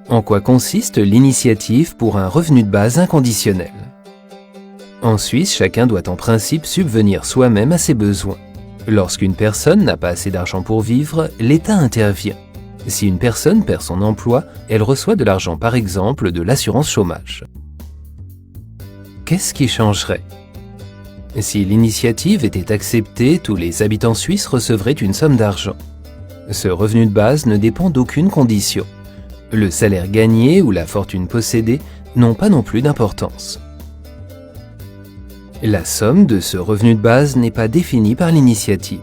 En quoi consiste l'initiative pour un revenu de base inconditionnel? En Suisse, chacun doit en principe subvenir soi-même à ses besoins. Lorsqu'une personne n'a pas assez d'argent pour vivre, l'État intervient. Si une personne perd son emploi, elle reçoit de l'argent par exemple de l'assurance chômage. Qu'est-ce qui changerait? Si l'initiative était acceptée, tous les habitants suisses recevraient une somme d'argent. Ce revenu de base ne dépend d'aucune condition. Le salaire gagné ou la fortune possédée n'ont pas non plus d'importance. La somme de ce revenu de base n'est pas définie par l'initiative.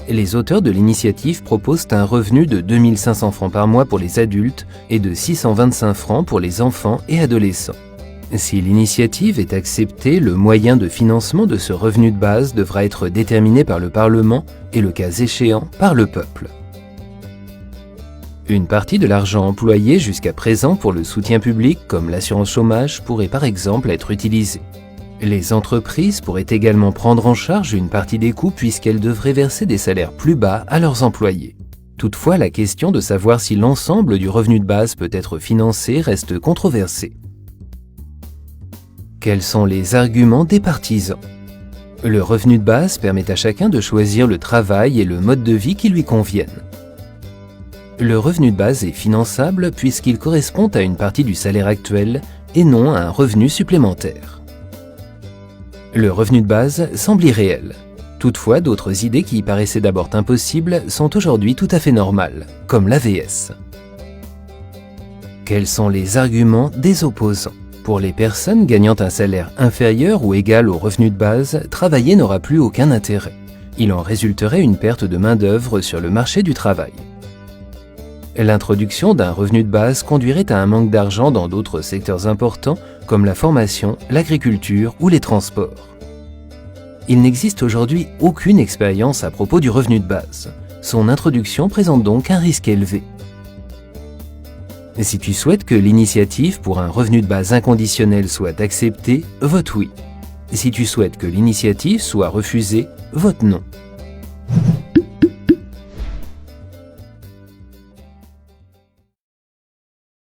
Les auteurs de l'initiative proposent un revenu de 2 500 francs par mois pour les adultes et de 625 francs pour les enfants et adolescents. Si l'initiative est acceptée, le moyen de financement de ce revenu de base devra être déterminé par le Parlement et, le cas échéant, par le peuple. Une partie de l'argent employé jusqu'à présent pour le soutien public, comme l'assurance chômage, pourrait par exemple être utilisée. Les entreprises pourraient également prendre en charge une partie des coûts puisqu'elles devraient verser des salaires plus bas à leurs employés. Toutefois, la question de savoir si l'ensemble du revenu de base peut être financé reste controversée. Quels sont les arguments des partisans? Le revenu de base permet à chacun de choisir le travail et le mode de vie qui lui conviennent. Le revenu de base est finançable puisqu'il correspond à une partie du salaire actuel et non à un revenu supplémentaire. Le revenu de base semble irréel. Toutefois, d'autres idées qui y paraissaient d'abord impossibles sont aujourd'hui tout à fait normales, comme l'AVS. Quels sont les arguments des opposants? Pour les personnes gagnant un salaire inférieur ou égal au revenu de base, travailler n'aura plus aucun intérêt. Il en résulterait une perte de main-d'œuvre sur le marché du travail. L'introduction d'un revenu de base conduirait à un manque d'argent dans d'autres secteurs importants comme la formation, l'agriculture ou les transports. Il n'existe aujourd'hui aucune expérience à propos du revenu de base. Son introduction présente donc un risque élevé. Si tu souhaites que l'initiative pour un revenu de base inconditionnel soit acceptée, vote oui. Si tu souhaites que l'initiative soit refusée, vote non.